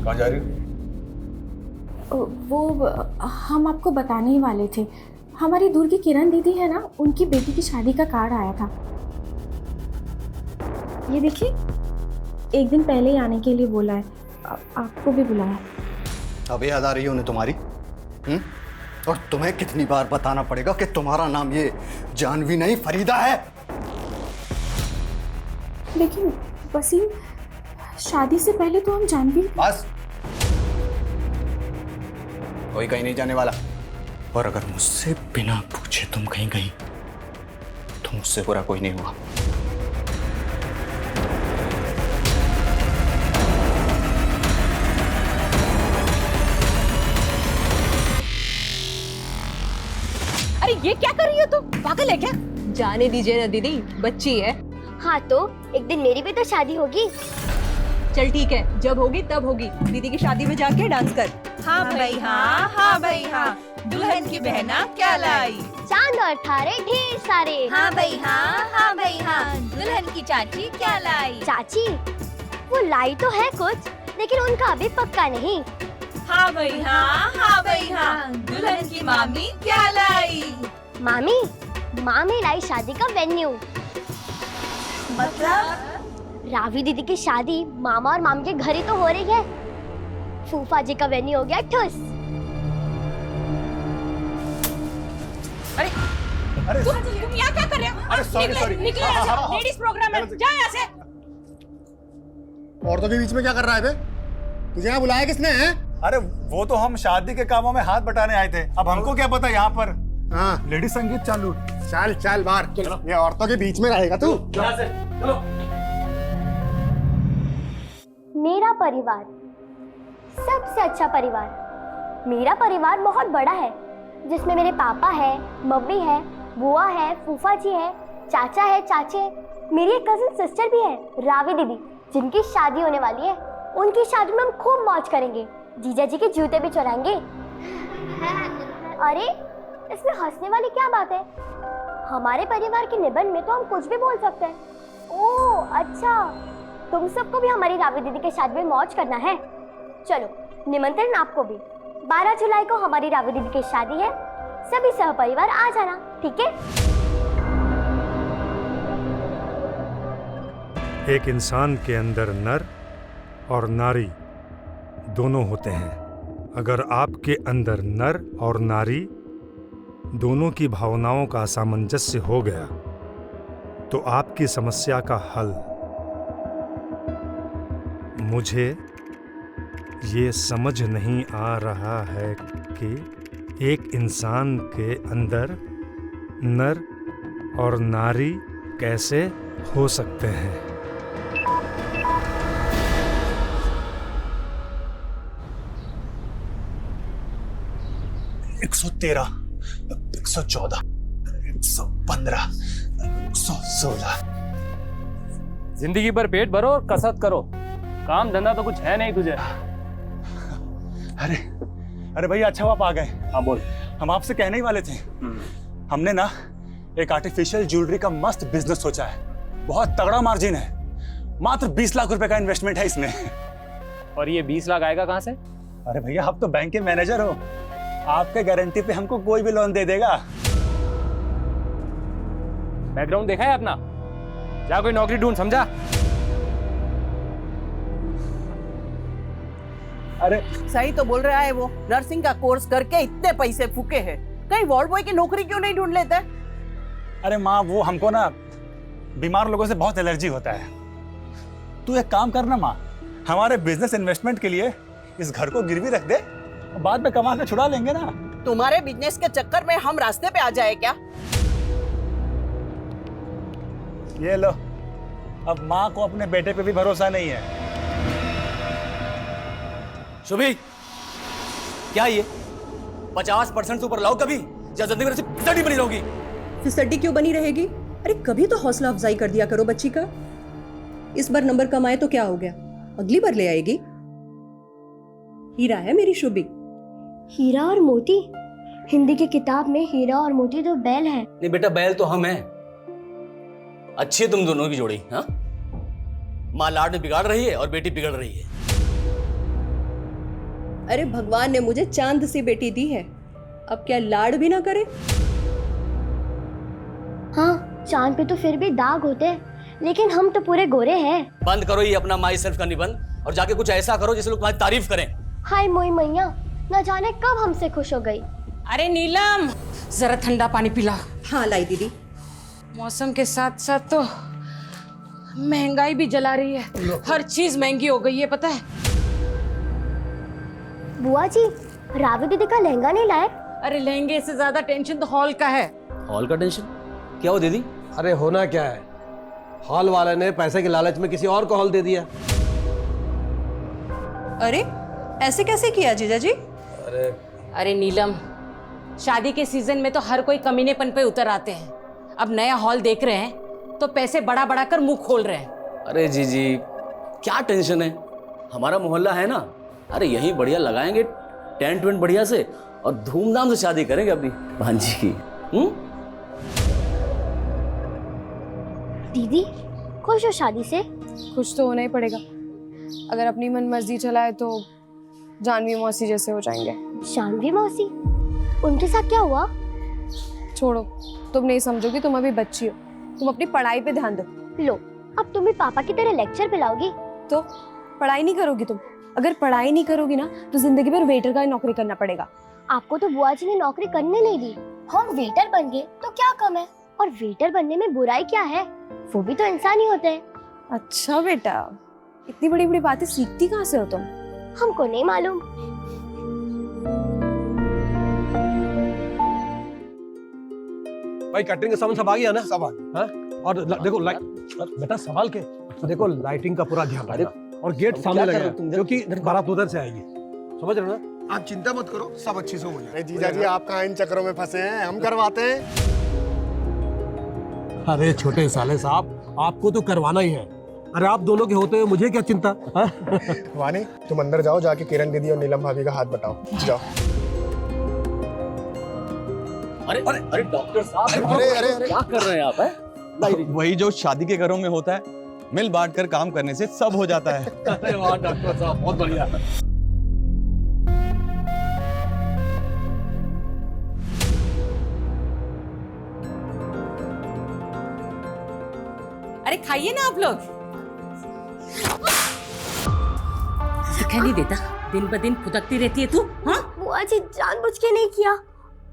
कहाँ जा रही हो? वो हम आपको बताने ही वाले थे। हमारी दूर की किरण दीदी है ना, उनकी बेटी की शादी का कार्ड आया था। ये देखिए, एक दिन पहले ही आने के लिए बोला है। आपको भी बुलाया। अब याद आ रही है उन्हें तुम्हारी? और तुम्हें कितनी बार बताना पड़ेगा कि तुम्हारा नाम ये जानवी नहीं फरीदा है? लेकिन वसीम, शादी से पहले तो हम जानवी। बस, कोई कहीं नहीं जाने वाला। और अगर मुझसे बिना पूछे तुम कहीं गई तो मुझसे बुरा कोई नहीं हुआ। अरे ये क्या कर रही हो तुम? पागल है क्या? जाने दीजिए ना दीदी, बच्ची है। हाँ तो एक दिन मेरी भी तो शादी होगी। चल ठीक है, जब होगी तब होगी। दीदी की शादी में जाके डांस कर। हाँ भाई हाँ, हाँ भाई हाँ, दुल्हन की बहना क्या लाई? चांद और तारे ढेर सारे। हाँ भाई हाँ, हाँ भाई हाँ, दुल्हन की चाची क्या लाई? चाची वो लाई तो है कुछ, लेकिन उनका अभी पक्का नहीं। हाँ भाई हाँ, हाँ भाई हाँ, दुल्हन की मामी क्या लाई? मामी मामी लाई शादी का वेन्यू। मतलब? रावी दीदी की शादी मामा और मामी के घर ही तो हो रही है। फूफा जी का वेन्यू हो गया ठुस। अरे तुम यहाँ क्या कर रहे हो? अरे सॉरी निकले यहाँ से, लेडीज प्रोग्राम है, जा यहाँ से। औरतों के बीच में क्या कर रहा है बे? तुझे यहाँ बुलाया किसने है? अरे वो तो हम शादी के कामों में हाथ बटाने आए थे। अब हमको क्या पता यहाँ पर हाँ, लेडी संगीत चालू। चल चल बाहर। ये औरतों के बीच में रहेगा तू? मेरा परिवार सबसे अच्छा परिवार। मेरा परिवार बहुत बड़ा है, जिसमें मेरे पापा है, मम्मी है, बुआ है, फूफा जी है, चाचा है, चाचे है। मेरी एक कजिन सिस्टर भी है, रावी दीदी, जिनकी शादी होने वाली है। उनकी शादी में हम खूब मौज करेंगे, जीजा जी के जूते भी चुराएंगे। अरे इसमें हंसने वाली क्या बात है? हमारे परिवार के निबंध में तो हम कुछ भी बोल सकते हैं। ओह अच्छा, तुम सबको भी हमारी रावी दीदी के शादी में मौज करना है। चलो निमंत्रण आपको भी। 12 जुलाई को हमारी रावी दीदी की शादी है, सभी सहपरिवार आ जाना, ठीक है? एक इंसान के अंदर नर और नारी दोनों होते हैं। अगर आपके अंदर नर और नारी दोनों की भावनाओं का सामंजस्य हो गया तो आपकी समस्या का हल। मुझे ये समझ नहीं आ रहा है कि एक इंसान के अंदर नर और नारी कैसे हो सकते हैं। 113, 114, 115, 116। जिंदगी भर पेट भरो और कसरत करो, काम धंधा तो कुछ है नहीं तुझे। अरे भैया अच्छा हुआ आप आ गए। हाँ बोल। हम आपसे कहने ही वाले थे, हमने ना एक आर्टिफिशियल ज्वेलरी का मस्त बिजनेस सोचा है। बहुत तगड़ा मार्जिन है, मात्र 20 लाख रुपए का इन्वेस्टमेंट है इसमें। और ये 20 लाख आएगा कहाँ से? अरे भैया आप तो बैंक के मैनेजर हो, आपके गारंटी पे हमको कोई भी लोन दे देगा। बैकग्राउंड देखा है अपना? जा कोई नौकरी ढूंढ, समझा? अरे सही तो बोल रहा है वो, नर्सिंग का कोर्स करके इतने पैसे फूके हैं, कहीं वार्ड बॉय की नौकरी क्यों नहीं ढूंढ लेते? अरे माँ, वो हमको ना बीमार लोगों से बहुत एलर्जी होता है। तू एक काम करना माँ, हमारे बिजनेस इन्वेस्टमेंट के लिए इस घर को गिरवी रख दे, बाद में कमा के छुड़ा लेंगे ना। तुम्हारे बिजनेस के चक्कर में हम रास्ते पे आ जाए क्या? ये लो, अब माँ को अपने बेटे पे भी भरोसा नहीं है। शुभी, क्या ये 50% से ऊपर लाओ कभी, या जिंदगी भर से फिसड्डी बनी रहोगी? फिसड्डी क्यों बनी रहेगी? अरे कभी तो हौसला अफजाई कर दिया करो बच्ची का। इस बार नंबर कम आए तो क्या हो गया, अगली बार ले आएगी। हीरा है मेरी शुभी। हीरा और मोती? हिंदी की किताब में हीरा और मोती तो बैल है। नहीं बेटा, बैल तो हम हैं। अच्छी है तुम दोनों की जोड़ी। हाँ, 'माँ लाड में बिगाड़ रही है और बेटी बिगड़ रही है। 50% से ऊपर लाओ कभी, या जिंदगी भर से फिसड्डी बनी रहोगी। 50% से ऊपर लाओ कभी, अगली बार ले आएगी। हीरा और मोती? हिंदी की किताब में हीरा और मोती तो बैल है। नहीं बेटा, बैल तो हम हैं। अच्छी है तुम दोनों की जोड़ी। हाँ, माँ लाड में बिगाड़ रही है और बेटी बिगड़ रही है। अरे भगवान ने मुझे चांद सी बेटी दी है, अब क्या लाड भी ना करे? हाँ, चांद पे तो फिर भी दाग होते हैं, लेकिन हम तो पूरे गोरे हैं। बंद करो ये अपना माई सेल्फ का निबंध और जाके कुछ ऐसा करो जिससे लोग तुम्हारी तारीफ करें। हाय मोई मैया, न जाने कब हमसे खुश हो गई। अरे नीलम, जरा ठंडा पानी पिला। हाँ लाई दीदी। मौसम के साथ साथ तो महंगाई भी जला रही है, हर चीज महंगी हो गई है, पता है? बुआ जी, रावी दीदी का लहंगा नहीं लाए? अरे लहंगे से ज्यादा टेंशन तो हॉल का है। हॉल का टेंशन? क्या हो दीदी? अरे होना क्या है, हॉल वाले ने पैसे के लालच में किसी और को हॉल दे दिया। अरे ऐसे कैसे किया जीजा जी? अरे नीलम, शादी के सीजन में तो हर कोई कमीनेपन पे उतर आते हैं। अब नया हॉल देख रहे हैं तो पैसे बढ़ा बढ़ा कर मुंह खोल रहे हैं। अरे जीजी क्या टेंशन है, हमारा मोहल्ला है ना, अरे यही बढ़िया लगाएंगे टेंट वेंट बढ़िया से और धूमधाम से शादी करेंगे अपनी भांजी की। दीदी खुश हो शादी से? कुछ तो होना ही पड़ेगा, अगर अपनी मन मर्जी चलाए तो जानवी मौसी जैसे हो जाएंगे। जानवी मौसी? उनके साथ क्या हुआ? छोड़ो, तुम नहीं समझोगी, तुम अभी बच्ची हो, तुम अपनी पढ़ाई पे ध्यान दो। लो, अब तुम भी पापा की तरह लेक्चर पिलाओगी? तो पढ़ाई नहीं करोगी तुम? अगर पढ़ाई नहीं करोगी ना तो जिंदगी भर वेटर का ही नौकरी करना पड़ेगा। आपको तो बुआ जी ने नौकरी करने नहीं दी, हम वेटर बन गए तो क्या कम है? और वेटर बनने में बुराई क्या है? वो भी तो इंसान ही होते हैं। अच्छा बेटा, इतनी बड़ी बड़ी बातें सीखती कहाँ से हो तुम? हमको नहीं मालूम। भाई कैटरिंग का सामान सब आ गया ना? सब आ गया। हाँ? और देखो बेटा संभाल के देखो, लाइटिंग का पूरा ध्यान रखना और गेट सामने लगा क्योंकि बारात उधर से आएगी, समझ रहे हो ना? आप चिंता मत करो, सब अच्छे से हो जाएगा। जीजा जी आप कहाँ इन चक्करों में फंसे हैं, हम करवाते हैं। अरे छोटे साले साहब, आपको तो करवाना ही है। अरे आप दोनों के होते हुए मुझे क्या चिंता? वानी तुम अंदर जाओ, जाके किरण दीदी और नीलम भाभी का हाथ बटाओ। जाओ। अरे अरे अरे डॉक्टर साहब, अरे क्या कर रहे हैं आप? वही जो शादी के घरों में होता है, मिल बांट कर काम करने से सब हो जाता है। अरे वाह डॉक्टर साहब, बहुत बढ़िया। अरे खाइए ना आप लोग। दिखाई नहीं देता, दिन ब दिन फुदकती रहती है तू। हाँ बुआ जी जानबूझ के नहीं किया,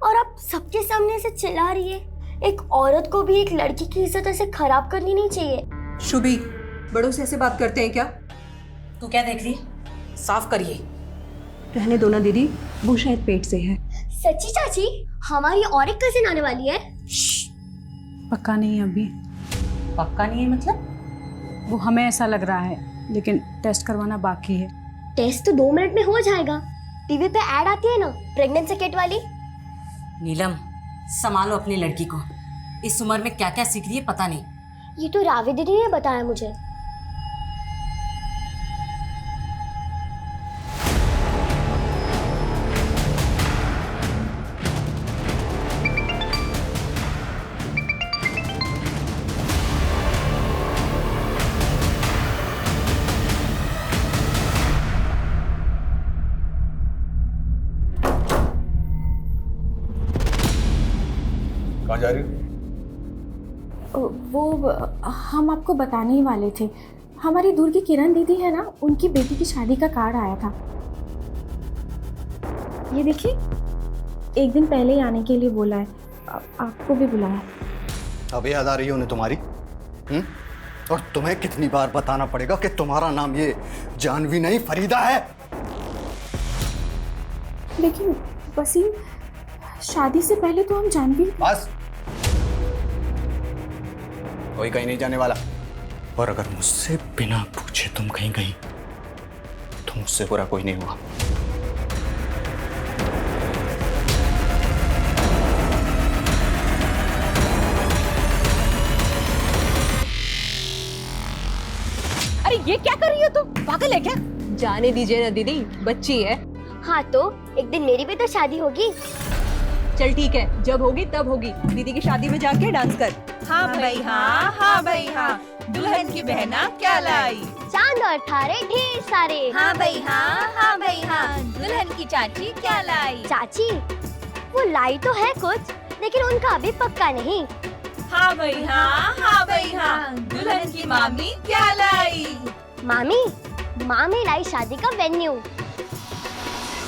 और आप सबके सामने से चिल्ला रही है। एक औरत को भी एक लड़की की इज्जत ऐसे खराब करनी नहीं चाहिए। शुभी, बड़ों से ऐसे बात करते हैं क्या? तू क्या देख रही है? साफ करिए। रहने दो ना दीदी, वो शायद पेट से है। सच्ची चाची, हमारी और एक कजिन आने वाली है। पक्का नहीं अभी। पक्का नहीं है मतलब? वो हमें ऐसा लग रहा है, लेकिन टेस्ट करवाना बाकी है। टेस्ट तो 2 मिनट में हो जाएगा। टीवी पे ऐड आती है ना प्रेगनेंसी किट वाली। नीलम, संभालो अपनी लड़की को, इस उम्र में क्या क्या सीख रही है पता नहीं। ये तो रावी दीदी ने बताया मुझे। कहाँ जा रही हो? वो हम आपको बताने ही वाले थे, हमारी दूर की किरण दीदी है ना, उनकी बेटी की शादी का कार्ड आया था। ये देखिए, 1 दिन पहले ही आने के लिए बोला है, आपको भी बुलाया। अब याद आ रही है उन्हें तुम्हारी? और तुम्हें कितनी बार बताना पड़ेगा कि तुम्हारा नाम ये जानवी नहीं फरीदा है? लेकिन वसीम, शादी से पहले तो हम जानवी। बस, कोई कहीं नहीं जाने वाला, और अगर मुझसे बिना पूछे तुम कहीं गई तो मुझसे बुरा कोई नहीं हुआ। अरे ये क्या कर रही हो तुम? पागल है क्या? जाने दीजिए ना दीदी, बच्ची है। हाँ तो एक दिन मेरी भी तो शादी होगी। चल ठीक है, जब होगी तब होगी। दीदी की शादी में जाके डांस कर। हाँ भाई हाँ, हाँ भाई हाँ, दुल्हन की बहना क्या लाई? चांद और तारे ढेर सारे। हाँ भाई हाँ, हाँ भाई हाँ, दुल्हन की चाची क्या लाई? चाची वो लाई तो है कुछ, लेकिन उनका अभी पक्का नहीं। हाँ भाई हाँ, हाँ भाई हाँ, दुल्हन की मामी क्या लाई? मामी लाई शादी का वेन्यू।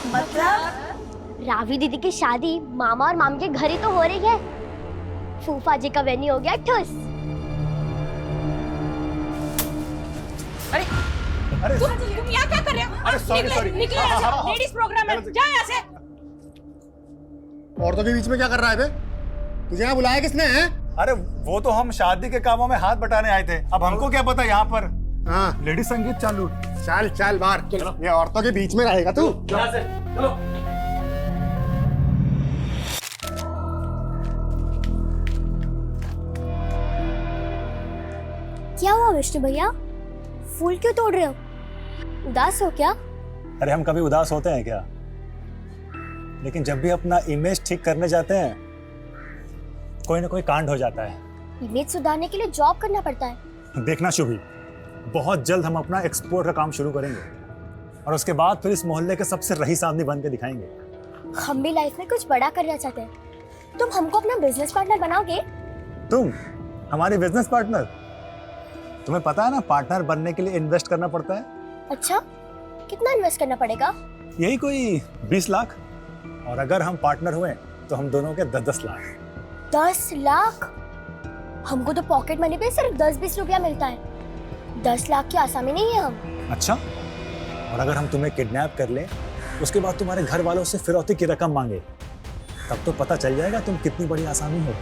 मतलब? रावी दीदी की शादी मामा और मामी के घर ही तो हो रही है। फूफा जी का वेन्यू हो गया ठुस। अरे तुम यहाँ क्या कर रहे हो? अरे सॉरी निकले यहाँ से, लेडीज प्रोग्राम है, जाओ यहाँ से। औरतों के बीच में क्या कर रहा है बे? तुझे यहाँ बुलाया किसने है? अरे वो तो हम शादी के कामों में हाथ बटाने आए थे, अब हमको क्या पता यहाँ पर हाँ लेडीज संगीत चालू। चल चल बाहर, ये औरतों के बीच में रहेगा तू। चलो। क्या हुआ विष्णु भैया, फूल क्यों तोड़ रहे हो? उदास हो क्या? अरे हम कभी उदास होते हैं क्या? लेकिन जब भी अपना इमेज ठीक करने जाते हैं कोई ना कोई कांड हो जाता है। इमेज सुधारने के लिए जॉब करना पड़ता है। देखना शुभी, बहुत जल्द हम अपना एक्सपोर्ट का काम शुरू करेंगे और उसके बाद फिर इस मोहल्ले के सबसे रईस आदमी बन के दिखाएंगे। हम भी लाइफ में कुछ बड़ा करना चाहते हैं। तुम हमको अपना बिजनेस पार्टनर बनाओगे? तुम हमारी बिजनेस पार्टनर? तुम्हें पता है ना, पार्टनर बनने के लिए इन्वेस्ट करना पड़ता है। अच्छा, कितना इन्वेस्ट करना पड़ेगा? यही कोई 20 लाख, और अगर हम पार्टनर हुए तो हम दोनों के 10-10 लाख। 10 लाख? हमको तो पॉकेट मनी पे सिर्फ 10-20 रुपया मिलता है। 10 लाख की आसामी नहीं है हम। अच्छा, और अगर हम तुम्हें किडनैप कर लें, उसके बाद तुम्हारे घर वालों से फिरौती की रकम मांगे, तब तो पता चल जाएगा तुम कितनी बड़ी आसामी हो।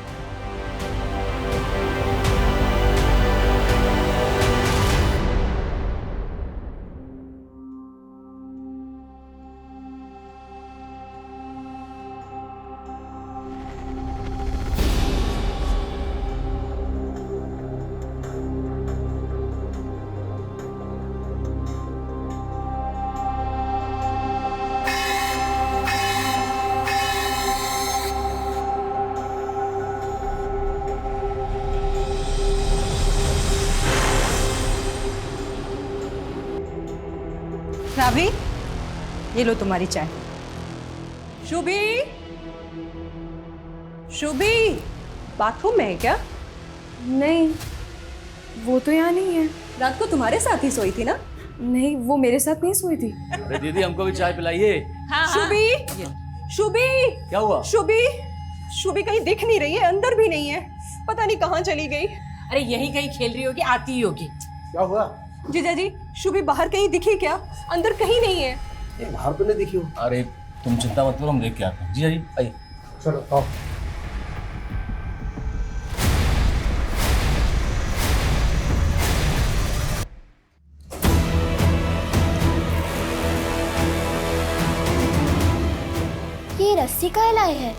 रावी, ये लो तुम्हारी चाय। शुभी, शुभी, बाथरूम में है क्या? नहीं, वो तो यहाँ नहीं है। रात को तुम्हारे साथ ही सोई थी ना? नहीं, वो मेरे साथ नहीं सोई थी। अरे दीदी हमको भी चाय पिलाइए। शुभी, शुभी, क्या हुआ? शुभी, शुभी कहीं दिख नहीं रही है, अंदर भी नहीं है, पता नहीं कहाँ चली गई। अरे यही कहीं खेल रही होगी, आती ही होगी। क्या हुआ? जीजा जी, शुभी बाहर कहीं दिखी क्या? अंदर कहीं नहीं है। ये बाहर तो नहीं दिखी हो। अरे तुम चिंता मत करो, हम देख के आते हैं। जी जी आइए। चलो आओ। ये रस्सी का लाए है?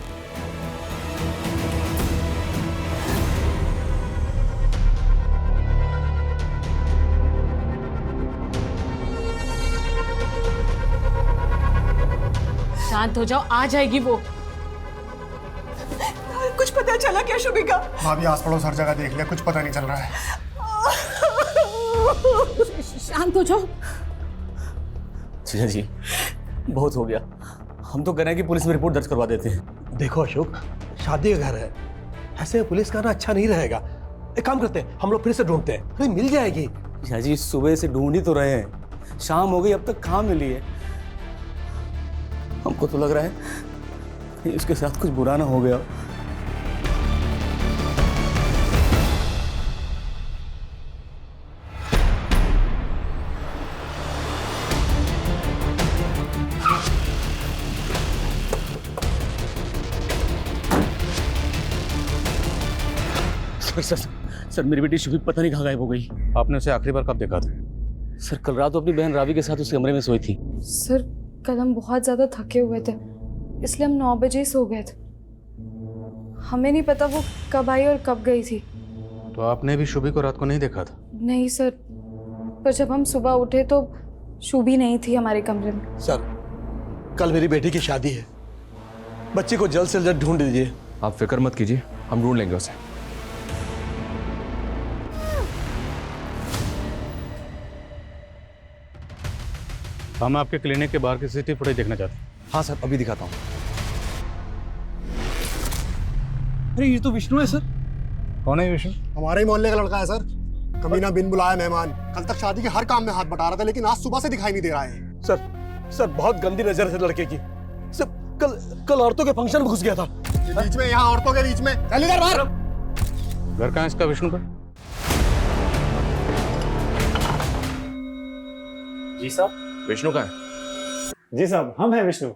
शांत हो जाओ, आ जाएगी वो। कुछ पता चला क्या शुभी का? भाभी आस पड़ोस हर जगह देख लिया, कुछ पता नहीं चल रहा है। शांत हो जाओ। जी बहुत हो गया, हम तो कह रहे हैं कि पुलिस में रिपोर्ट दर्ज करवा देते हैं। देखो अशोक, शादी का घर है, ऐसे पुलिस का ना अच्छा नहीं रहेगा। एक काम करते हैं, हम लोग फिर से ढूंढते हैं, कहीं मिल जाएगी। जी सुबह से ढूंढ ही तो रहे हैं, शाम हो गई अब तक कहाँ मिली है। हमको तो लग रहा है कि इसके साथ कुछ बुरा ना हो गया। सर मेरी बेटी शुभी पता नहीं कहाँ गायब हो गई। आपने उसे आखिरी बार कब देखा था? सर कल रात तो अपनी बहन रावी के साथ उस कमरे में सोई थी। सर कल हम बहुत ज़्यादा थके हुए थे, इसलिए हम 9 बजे ही सो गए थे। हमें नहीं पता वो कब आई और कब गई थी। तो आपने भी शुभी को रात को नहीं देखा था? नहीं सर, पर जब हम सुबह उठे तो शुभी नहीं थी हमारे कमरे में। सर कल मेरी बेटी की शादी है, बच्ची को जल्द से जल्द ढूंढ दीजिए। आप फिक्र मत कीजिए, हम ढूंढ लेंगे उसे। हम आपके क्लिनिक के बाहर की सीसीटीवी फुटेज देखना चाहते हैं। हाँ सर, अभी दिखाता हूँ। अरे ये तो विष्णु है सर। कौन है विष्णु? हमारे ही मोहल्ले का लड़का है सर। कमीना बिन बुलाया मेहमान, कल तक शादी के हर काम में हाथ बटा रहा था, लेकिन आज सुबह से दिखाई नहीं दे रहा है। सर बहुत गंदी नजर है लड़के की। सर कल औरतों के फंक्शन में घुस गया था। बीच में, यहाँ औरतों के बीच में। चल इधर बाहर। घर कहाँ है इसका विष्णु का? जी साहब। विष्णु कहाँ है? जी साहब, हम हैं विष्णु।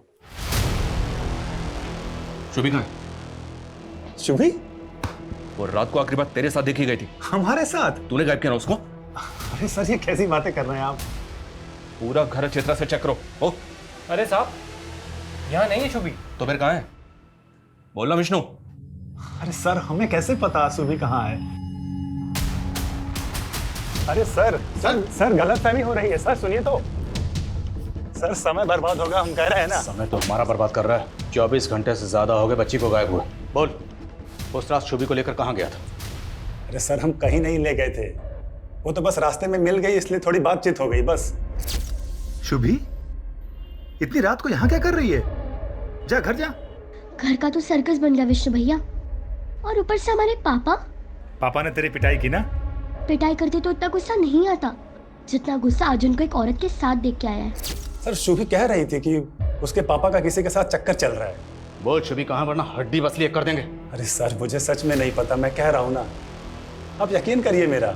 शुभी कहाँ है? शुभी? वो रात को आखिरी बार तेरे साथ देखी गई थी। हमारे साथ? तूने गायब किया ना उसको? अरे सर, ये कैसी बातें कर रहे हैं आप? पूरा घर चित्रा से चेक करो। ओ, अरे साहब, यहाँ नहीं है शुभी। तो फिर कहाँ है? बोलना विष्णु। अरे सर, हमें कैसे पता शुभी कहाँ है? अरे सर गलतफहमी हो रही है। सर सुनिए तो। सर समय बर्बाद होगा, हम कह रहे हैं ना। समय तो हमारा बर्बाद कर रहा है। 24 घंटे से ज्यादा हो गए बच्ची को गायब हुए। बोल, उस रात शुभी को लेकर कहाँ गया था? अरे सर, हम कहीं नहीं ले गए थे। वो तो बस रास्ते में मिल गई, इसलिए थोड़ी बातचीत हो गई बस। शुभी, इतनी रात को यहाँ क्या कर रही है? जा घर जा। घर का तो सर्कस बन गया विष्णु भैया, और ऊपर से हमारे पापा ने तेरी पिटाई की ना? पिटाई करते तो इतना गुस्सा नहीं आता जितना गुस्सा आज उनको एक औरत के साथ देख के आया है। सर शुभी कह रही थी कि उसके पापा का किसी के साथ चक्कर चल रहा है। बोल शुभी कहाँ, वरना हड्डी बसली कर देंगे। अरे सर, मुझे सच में नहीं पता, मैं कह रहा हूँ ना, आप यकीन करिए मेरा।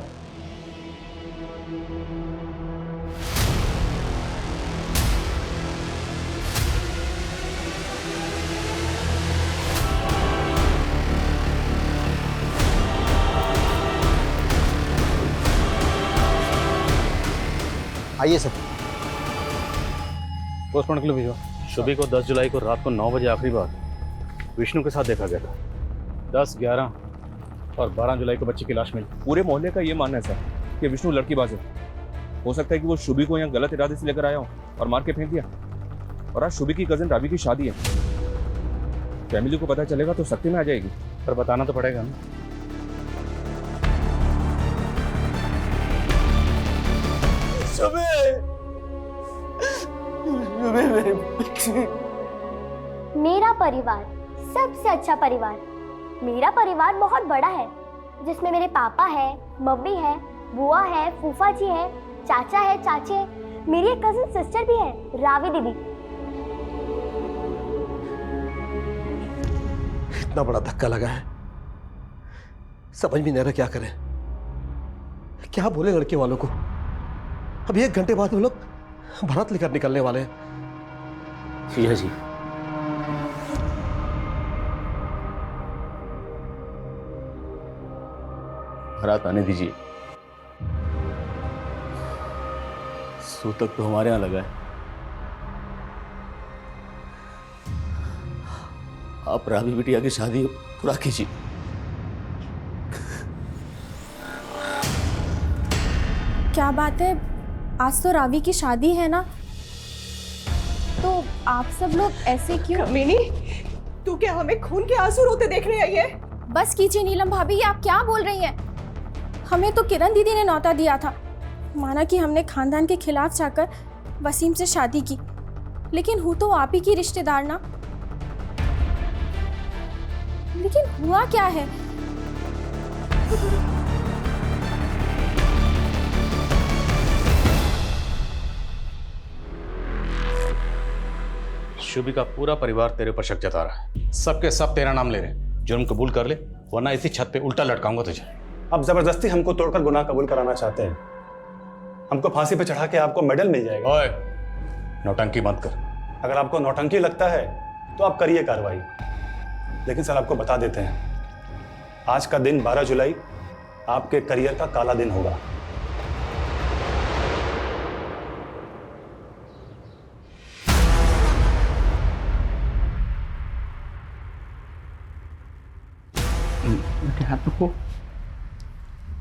आइए सर। पोस्टमार्टम के लिए भिजवा। शुभी को 10 जुलाई को रात को 9 बजे आखिरी बार विष्णु के साथ देखा गया था। 10, 11 और 12 जुलाई को बच्ची की लाश मिली। पूरे मोहल्ले का ये मानना है सर कि विष्णु लड़कीबाज है। हो सकता है कि वो शुभी को यहाँ गलत इरादे से लेकर आया हो और मार के फेंक दिया। और आज शुभी की कजिन रावी की शादी है। फैमिली को पता चलेगा तो सख्ती में आ जाएगी। पर बताना तो पड़ेगा ना। मेरा परिवार सबसे अच्छा परिवार। मेरा परिवार बहुत बड़ा है, जिसमें मेरे पापा है, मम्मी है, बुआ है, फूफा जी है, चाचा है, चाचे है, मेरी एक कजिन सिस्टर भी है, रावी दीदी। इतना बड़ा धक्का लगा है, समझ भी नहीं रहा क्या करें, क्या बोले लड़के वालों को। अब 1 घंटे बाद वो लोग भारत लेकर निकलने वाले हैं। जी है जी। बारात आने दीजिए। सूतक तो हमारे यहाँ लगा है। आप रावी बिटिया की शादी पूरा कीजिए। क्या बात है, आज तो रावी की शादी है ना, तो आप सब लोग ऐसे क्यों? कमीनी, तू क्या हमें खून के आंसू रोते देखने आई है? बस कीजिए नीलम भाभी, ये आप क्या बोल रही हैं? हमें तो किरण दीदी ने न्योता दिया था, माना कि हमने खानदान के खिलाफ जाकर वसीम से शादी की, लेकिन हूँ तो आप ही की रिश्तेदार ना। लेकिन हुआ क्या है? शुभी का पूरा परिवार तेरे ऊपर शक जता रहा है। सबके सब तेरा नाम ले रहे हैं। जुर्म कबूल कर ले, वरना इसी छत पे उल्टा लटकाऊंगा तुझे। आप जबरदस्ती हमको तोड़कर गुनाह कबूल कराना चाहते हैं। हमको फांसी पे चढ़ा के आपको मेडल मिल जाएगा। ओए, नौटंकी मत कर। अगर आपको नौटंकी लगता है तो आप करिए कार्रवाई, लेकिन सर आपको बता देते हैं, आज का दिन 12 जुलाई आपके करियर का काला दिन होगा।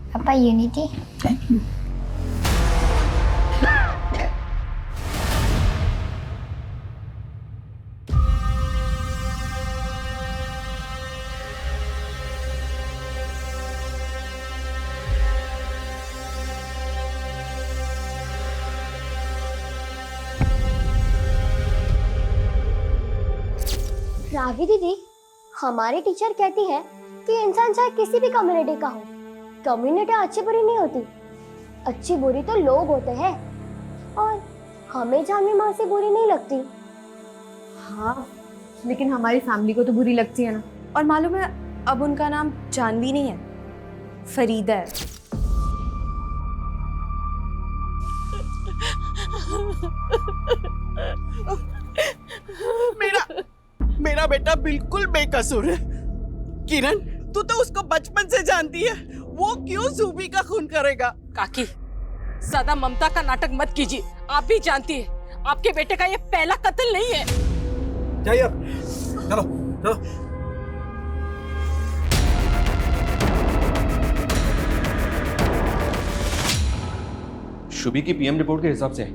पापा यूनिटी। Thank you. रावी दीदी, हमारी टीचर कहती है कि इंसान चाहे किसी भी कम्युनिटी का हो, कम्युनिटी अच्छी बुरी नहीं होती, अच्छी बुरी तो लोग होते हैं, और हमें जानवी माँ से बुरी नहीं लगती। हाँ, लेकिन हमारी फैमिली को तो बुरी लगती है ना। और मालूम है, अब उनका नाम जानवी नहीं है, फरीदा है। मेरा बेटा बिल्कुल बेकसूर है। किरण, तू तो उसको बचपन से जानती है, वो क्यों ज़ूबी का खून करेगा? काकी, ज्यादा ममता का नाटक मत कीजिए। आप भी जानती है आपके बेटे का ये पहला कत्ल नहीं है। जाइए अब, चलो चलो। शुभी की पीएम रिपोर्ट के हिसाब से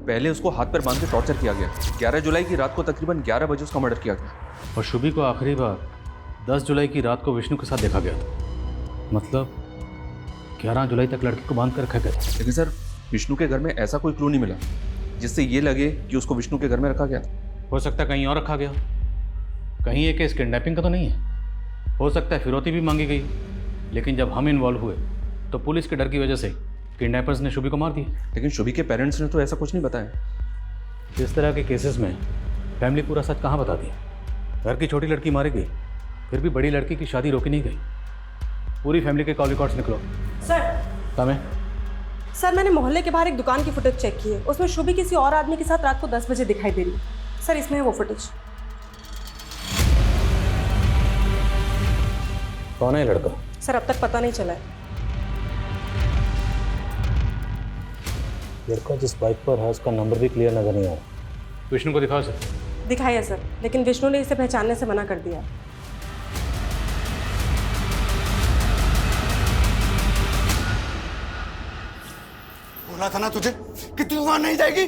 पहले उसको हाथ पर बांध के टॉर्चर किया गया। 11 जुलाई की रात को तकरीबन 11 बजे उसका मर्डर किया गया। और शुभी को आखिरी बार 10 जुलाई की रात को विष्णु के साथ देखा गया था। मतलब 11 जुलाई तक लड़की को बांध कर रखा गया था। लेकिन सर, विष्णु के घर में ऐसा कोई क्लू नहीं मिला जिससे ये लगे कि उसको विष्णु के घर में रखा गया था। हो सकता है कहीं और रखा गया, कहीं ये केस किडनैपिंग का तो नहीं है। हो सकता है फिरौती भी मांगी गई, लेकिन जब हम इन्वॉल्व हुए तो पुलिस के डर की वजह से किडनैपर्स ने शुभी को मार दिया। लेकिन शुभी के पेरेंट्स ने तो ऐसा कुछ नहीं बताया। इस तरह के केसेस में फैमिली पूरा सच कहाँ बताती है। घर की छोटी लड़की मारी गई, फिर भी बड़ी लड़की की शादी रोकी नहीं गई। पूरी फैमिली के कॉल रिकॉर्ड्स निकलो। सर तमें सर, मैंने मोहल्ले के बाहर एक दुकान की फुटेज चेक की है, उसमें शुभी किसी और आदमी के साथ रात को 10 बजे दिखाई दे रही है। सर, इसमें है वो फुटेज। कौन है लड़का? सर, अब तक पता नहीं चला है। लड़का जिस बाइक पर है उसका नंबर भी क्लियर नजर नहीं आ रहा। विष्णु को दिखाओ सर। दिखाया सर, लेकिन विष्णु ने इसे पहचानने से मना कर दिया। बोला था ना तुझे कि तू वहां नहीं जाएगी।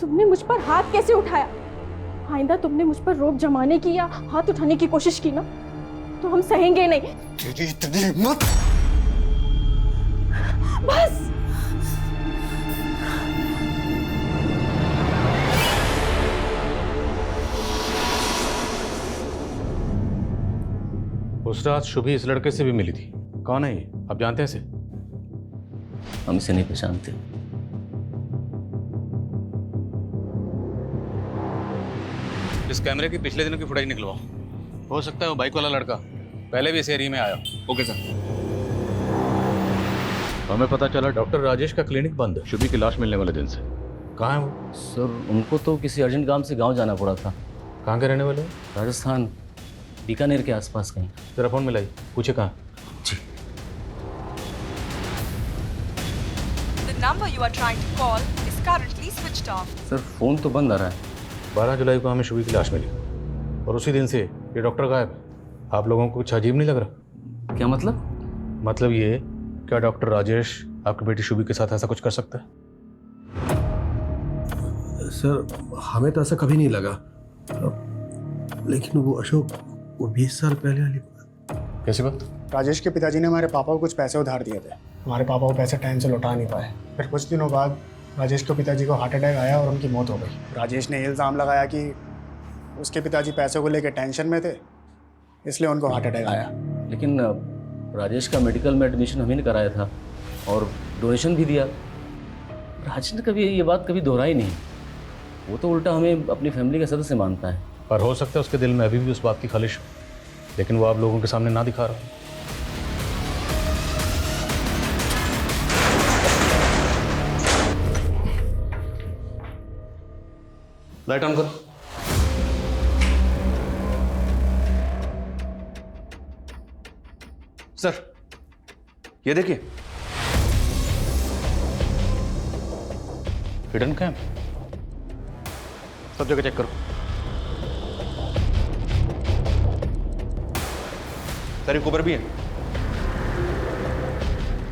तुमने मुझ पर हाथ कैसे उठाया? आइंदा तुमने मुझ पर रोक जमाने की या हाथ उठाने की कोशिश की ना, तो हम सहेंगे नहीं। तेरी इतनी हिम्मत! बस। उस रात शुभी इस लड़के से भी मिली थी। कौन है ये? आप जानते हैं इसे? हम इसे नहीं पहचानते। इस कैमरे की पिछले दिनों की फुटेज निकलवाओ। हो सकता है वो बाइक वाला लड़का पहले भी इस एरिया में आया। Okay sir. हमें पता चला डॉक्टर राजेश का क्लिनिक बंद है शुभी की लाश मिलने वाले दिन से। कहाँ है वो? सर, उनको तो किसी अर्जेंट काम से गांव जाना पड़ा था। कहाँ के रहने वाले? राजस्थान, बीकानेर के आसपास कहीं। तेरा फोन मिलाई, पूछे कहाँ? जी। The number you are trying to call is currently switched off. Sir, phone तो बंद आ रहा है। 12 जुलाई को हमें शुभी की लाश मिली और उसी दिन से ये डॉक्टर गायब है। आप लोगों को कुछ अजीब नहीं लग रहा? क्या मतलब? मतलब ये, क्या डॉक्टर राजेश आपकी बेटी शुभी के साथ ऐसा कुछ कर सकता है? सर, हमें तो ऐसा कभी नहीं लगा, लेकिन वो अशोक, वो 20 साल पहले वाली बात। कैसी बात? राजेश के पिताजी ने हमारे पापा को कुछ पैसे उधार दिए थे। हमारे पापा वो पैसे टाइम से लौटा नहीं पाए। फिर कुछ दिनों बाद राजेश के पिताजी को हार्ट अटैक आया और उनकी मौत हो गई। राजेश ने इल्ज़ाम लगाया कि उसके पिताजी पैसों को लेकर टेंशन में थे, इसलिए उनको हार्ट अटैक आया। लेकिन राजेश का मेडिकल में एडमिशन हमने कराया था और डोनेशन भी दिया। राजेश ने कभी ये बात कभी दोहराई नहीं। वो तो उल्टा हमें अपनी फैमिली का सदस्य मानता है। पर हो सकता है उसके दिल में अभी भी उस बात की खलिश हो, लेकिन वो आप लोगों के सामने ना दिखा रहा। लाइट ऑन करो। सर, ये देखिए, हिडन कैम। सब जगह चेक करो। सर, एक ऊपर भी है।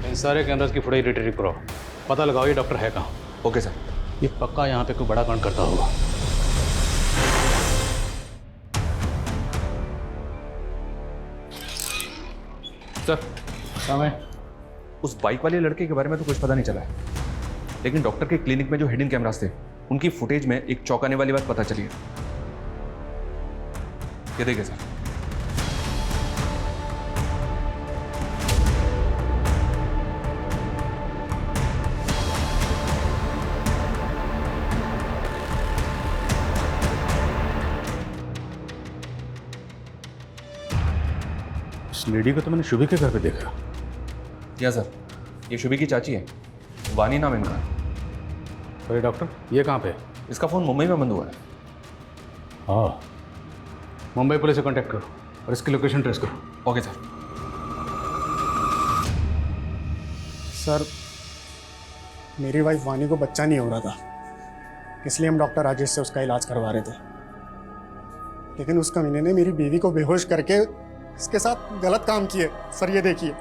इन सारे कैमरास की फुटेज रिट्रीव करो। पता लगाओ ये डॉक्टर है कहाँ। Okay sir. ये पक्का यहाँ पे कोई बड़ा कांड करता होगा। सर, समय उस बाइक वाले लड़के के बारे में तो कुछ पता नहीं चला है, लेकिन डॉक्टर के क्लिनिक में जो हिडन कैमरास थे उनकी फुटेज में एक चौंकाने वाली बात पता चली है। ये देखिए सर। इस लेडी को तो मैंने शुभी के घर पे देखा। या सर, ये शुभी की चाची है, वानी नाम है इनका। अरे डॉक्टर, ये कहाँ पे? इसका फ़ोन मुंबई में बंद हुआ है। हाँ, मुंबई पुलिस से कांटेक्ट करो और इसकी लोकेशन ट्रेस करो। Okay sir. सर, मेरी वाइफ वानी को बच्चा नहीं हो रहा था, इसलिए हम डॉक्टर राजेश से उसका इलाज करवा रहे थे। लेकिन उस कमीने ने मेरी बीवी को बेहोश करके इसके साथ गलत काम किए। सर ये देखिए,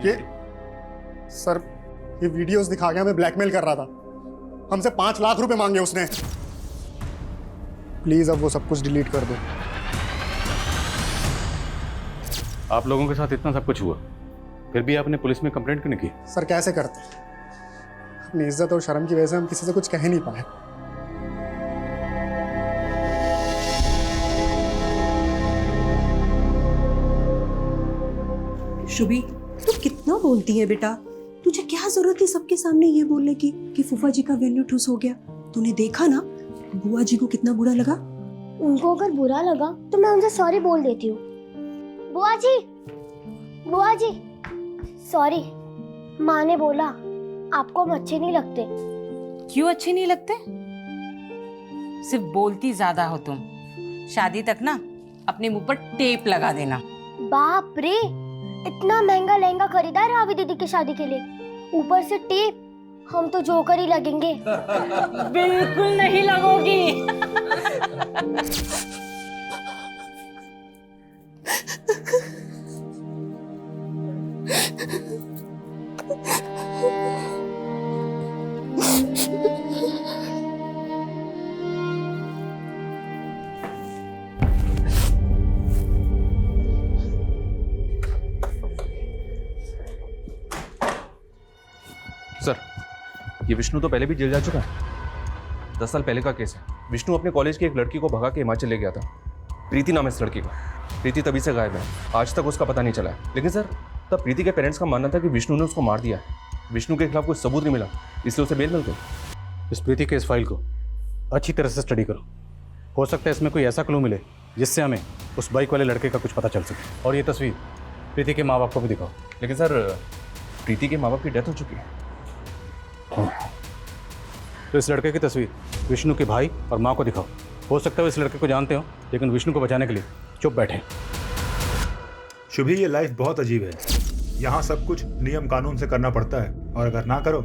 ये सर ये वीडियोस दिखा गया, मैं ब्लैकमेल कर रहा था। हमसे 5 लाख रुपए मांगे उसने। प्लीज अब वो सब कुछ डिलीट कर दो। आप लोगों के साथ इतना सब कुछ हुआ, फिर भी आपने पुलिस में कंप्लेंट क्यों नहीं की? सर कैसे करते, अपनी इज्जत और शर्म की वजह से हम किसी से कुछ कह नहीं पाए। शुभी, तू कितना बोलती है बेटा? तुझे क्या जरूरत थी सबके सामने ये बोलने की कि फूफा जी का वेन्यू ठुस हो गया? तूने देखा ना बुआ जी को कितना बुरा लगा। उनको अगर बुरा लगा तो मैं उनसे सॉरी बोल देती हूँ। बुआ जी सॉरी। माँ ने बोला आपको हम अच्छे नहीं लगते। क्यों अच्छे नहीं लगते? सिर्फ बोलती ज्यादा हो तुम। शादी तक ना अपने मुंह पर टेप लगा देना। बाप रे, इतना महंगा लहंगा खरीदा है रावी दीदी की शादी के लिए, ऊपर से टेप। हम तो जोकर ही लगेंगे। बिल्कुल नहीं लगोगी। सर, ये विष्णु तो पहले भी जेल जा चुका है। 10 साल पहले का केस है। विष्णु अपने कॉलेज की एक लड़की को भगा के हिमाचल ले गया था। प्रीति नाम है इस लड़की का। प्रीति तभी से गायब है, आज तक उसका पता नहीं चला है। लेकिन सर, तब प्रीति के पेरेंट्स का मानना था कि विष्णु ने उसको मार दिया है। विष्णु के खिलाफ कोई सबूत नहीं मिला, इसलिए उसे बेल मिल गई। इस प्रीति के इस फाइल को अच्छी तरह से स्टडी करो। हो सकता है इसमें कोई ऐसा क्लू मिले जिससे हमें उस बाइक वाले लड़के का कुछ पता चल सके। और ये तस्वीर प्रीति के माँ बाप को भी दिखाओ। लेकिन सर, प्रीति के माँ बाप की डेथ हो चुकी है। तो इस लड़के की तस्वीर विष्णु के भाई और माँ को दिखाओ। हो सकता है इस लड़के को जानते हो, लेकिन विष्णु को बचाने के लिए चुप बैठे। शुभी, ये लाइफ बहुत अजीब है। यहाँ सब कुछ नियम कानून से करना पड़ता है, और अगर ना करो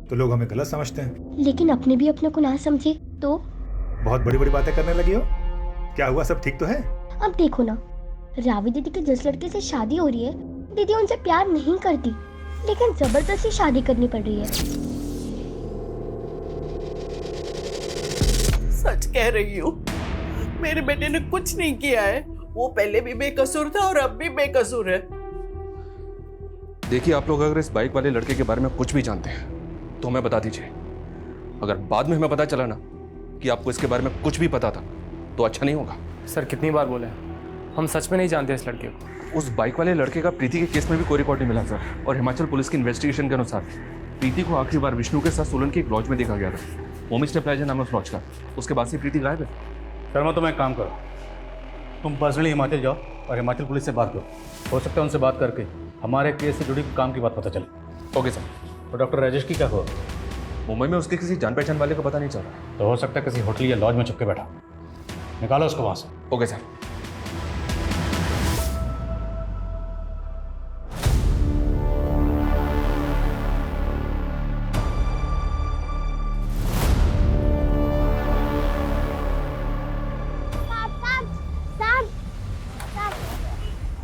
तो लोग हमें गलत समझते हैं। लेकिन अपने भी अपने को ना समझे तो? बहुत बड़ी बड़ी बातें करने लगी हो। क्या हुआ, सब ठीक तो है? अब देखो ना, रावी दीदी के जिस लड़के से शादी हो रही है, दीदी उनसे प्यार नहीं करती, लेकिन जबरदस्ती शादी करनी पड़ रही है। सच कह रही हूँ, मेरे बेटे ने कुछ नहीं किया है। वो पहले भी बेकसूर था और अब भी बेकसूर है। देखिए, आप लोग अगर इस बाइक वाले लड़के के बारे में कुछ भी जानते हैं तो हमें बता दीजिए। अगर बाद में हमें पता चला ना कि आपको इसके बारे में कुछ भी पता था तो अच्छा नहीं होगा। सर, कितनी बार बोले, हम सच में नहीं जानते इस लड़के को। उस बाइक वाले लड़के का प्रीति के केस में भी कोई रिकॉर्ड नहीं मिला सर। और हिमाचल पुलिस की इन्वेस्टिगेशन के अनुसार प्रीति को आखिरी बार विष्णु के साथ सोलन के एक लॉज में देखा गया था। होमस्टे प्लाजा नाम है उस लॉज का। उसके बाद से प्रीति गायब है। शर्मा, तुम एक काम करो, तुम पर्सनली हिमाचल जाओ और हिमाचल पुलिस से बात करो। हो सकता है उनसे बात करके हमारे केस से जुड़ी काम की बात पता चले। Okay sir. और डॉक्टर राजेश की क्या हुआ? मुंबई में उसके किसी जान पहचान वाले का पता नहीं चल रहा। तो हो सकता है किसी होटल या लॉज में छुप के बैठा। निकालो उसको वहाँ से। Okay sir.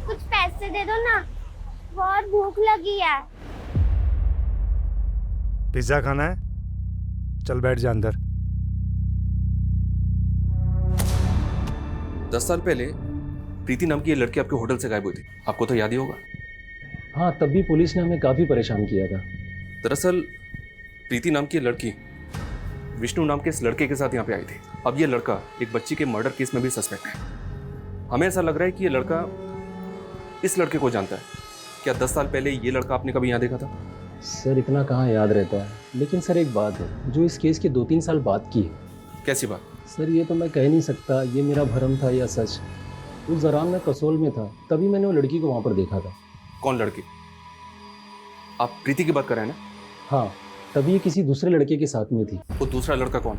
कुछ पैसे दे दो ना, बहुत भूख लगी है। पिज्जा खाना है? चल बैठ जा अंदर। 10 साल पहले प्रीति नाम की ये लड़की आपके होटल से गायब हुई थी, आपको तो याद ही होगा। हाँ, तब भी पुलिस ने हमें काफी परेशान किया था। दरअसल प्रीति नाम की ये लड़की विष्णु नाम के इस लड़के के साथ यहाँ पे आई थी। अब ये लड़का एक बच्ची के मर्डर केस में भी सस्पेक्ट है। हमें ऐसा लग रहा है कि ये लड़का इस लड़के को जानता है। क्या 10 साल पहले ये लड़का आपने कभी यहाँ देखा था? सर इतना कहाँ याद रहता है, लेकिन सर एक बात है जो इस केस के 2-3 साल बाद की है। कैसी बात? सर ये तो मैं कह नहीं सकता ये मेरा भ्रम था या सच। उस दौरान मैं कसोल में था, तभी मैंने वो लड़की को वहाँ पर देखा था। कौन लड़की? आप प्रीति की बात कर रहे हैं ना? हाँ, तभी ये किसी दूसरे लड़के के साथ में थी। वो दूसरा लड़का कौन?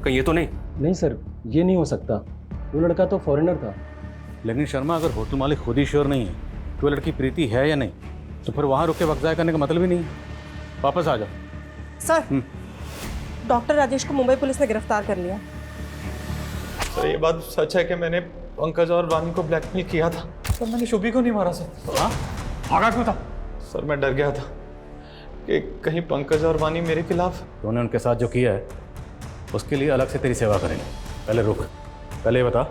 कहीं ये तो नहीं? नहीं सर, ये नहीं हो सकता। वो लड़का तो फॉरेनर था। लेकिन शर्मा, अगर होटल मालिक खुद ही श्योर नहीं है कि वो लड़की प्रीति है या नहीं, तो फिर वहाँ रुक के वक्त ज़ाया करने का मतलब ही नहीं है। वापस आ जाओ। सर, डॉक्टर राजेश को मुंबई पुलिस ने गिरफ्तार कर लिया। सर ये बात सच है कि मैंने पंकज और वानी को ब्लैकमेल किया था। सर मैंने शुभी को नहीं मारा सर। हाँ? भागा क्यों था? सर मैं डर गया था कि कहीं पंकज और वानी मेरे खिलाफ। तो उन्होंने उनके साथ जो किया है उसके लिए अलग से तेरी सेवा करेंगे। पहले रुक, पहले ये बता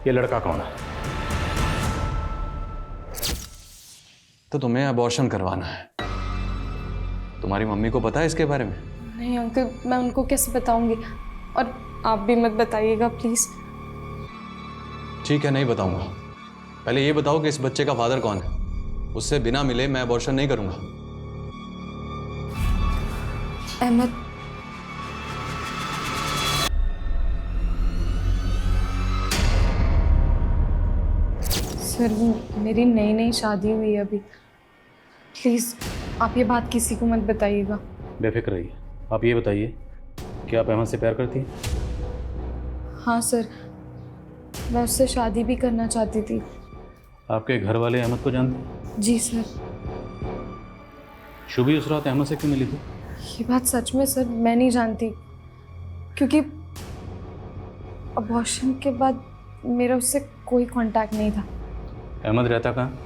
ये लड़का कौन है? तो तुम्हें अबॉर्शन करवाना है। तुम्हारी मम्मी को पता है इसके बारे में? नहीं अंकल, मैं उनको कैसे बताऊंगी, और आप भी मत बताइएगा प्लीज। ठीक है, नहीं बताऊंगा। पहले ये बताओ कि इस बच्चे का फादर कौन है। उससे बिना मिले मैं अबॉर्शन नहीं करूंगा। अहमद। सर मेरी नई शादी हुई है अभी, प्लीज आप ये बात किसी को मत बताइएगा। बेफिक्र रहिए। आप ये बताइए कि आप अहमद से प्यार करती हैं? हाँ सर, मैं उससे शादी भी करना चाहती थी। आपके घर वाले अहमद को जानते हैं? जी सर। शुभी उस रात अहमद से क्यों मिली थी? ये बात सच में सर मैं नहीं जानती, क्योंकि अबॉर्शन के बाद मेरा उससे कोई कांटेक्ट नहीं था। अहमद रहता कहाँ?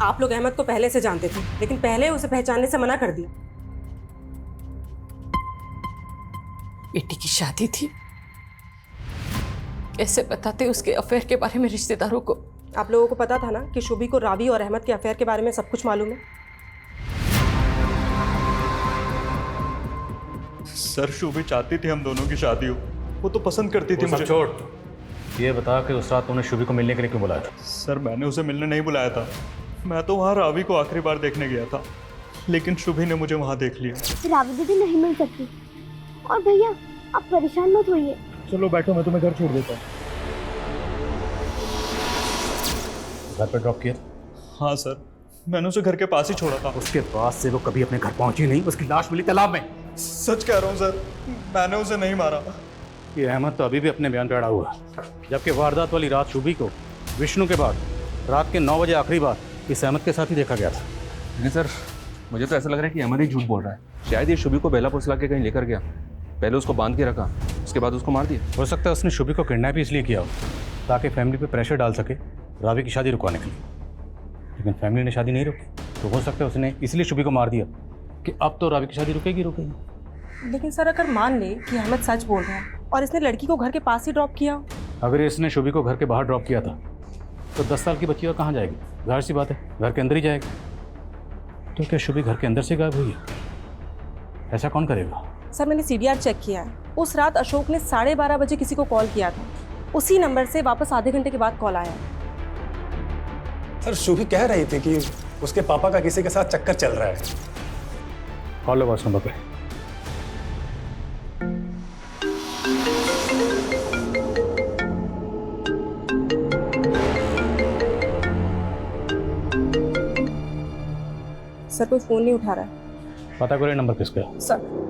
आप लोग अहमद को पहले से जानते थे, लेकिन पहले उसे पहचानने से मना कर दिया। बेटी की शादी थी, कैसे बताते उसके अफेयर के बारे में रिश्तेदारों को? आप लोगों को पता था ना कि शुभी को रावी और अहमद के अफेयर के बारे में सब कुछ मालूम है। सर शुभी चाहती थी हम दोनों की शादी हो, वो तो पसंद करती थी मुझे। छोड़, ये बता कि उस रात तुमने शुभी को मिलने के लिए क्यों बुलाया था? सर मैंने उसे मिलने नहीं बुलाया था, मैं तो वहाँ रावी को आखिरी बार देखने गया था, लेकिन शुभी ने मुझे वहाँ देख लिया। रावी दीदी नहीं मिल सकती। और भैया आप परेशान मत होइए। चलो बैठो, मैं तुम्हें घर छोड़ देता हूँ। घर पे ड्रॉप किया? हाँ सर, मैंने उसे घर के पास ही छोड़ा था। उसके बाद से वो कभी अपने घर पहुंची नहीं, उसकी लाश मिली तालाब में। सच कह रहा हूँ सर, मैंने उसे नहीं मारा। ये अहमद तो अभी भी अपने बयान पे अड़ा हुआ है, जबकि वारदात वाली रात शुभी को विष्णु के बाद रात के 9 बजे आखिरी बार इस अहमद के साथ ही देखा गया था। नहीं सर, मुझे तो ऐसा लग रहा है कि अहमद ही झूठ बोल रहा है। शायद ये शुभी को बेला फुसला के कहीं लेकर गया, पहले उसको बांध के रखा, उसके बाद उसको मार दिया। हो सकता है उसने शुभी को किडनैप इसलिए किया हो ताकि फैमिली पे प्रेशर डाल सके रावी की शादी रुकवाने के लिए, लेकिन फैमिली ने शादी नहीं रोकी, तो हो सकता है उसने इसलिए शुभी को मार दिया कि अब तो रावी की शादी रुकेगी। लेकिन सर अगर मान ले कि अहमद सच बोल रहा है और इसने लड़की को घर के पास ही ड्रॉप किया, अगर इसने शुभी को घर के बाहर ड्रॉप किया था तो 10 साल की बच्ची और कहाँ जाएगी? जाहिर सी बात है घर के अंदर ही जाएगी। तो क्या शुभी घर के अंदर से गायब हुई है? ऐसा कौन करेगा? सर मैंने CDR चेक किया है, उस रात अशोक ने 12:30 बजे किसी को कॉल किया था, उसी नंबर से वापस आधे घंटे के बाद कॉल आया। सर शुभी कह रही थी कि उसके पापा का किसी के साथ चक्कर चल रहा है। कॉल लो वाट्स नंबर पे। सर कोई फोन नहीं उठा रहा है। पता करो ये नंबर किसका है। सर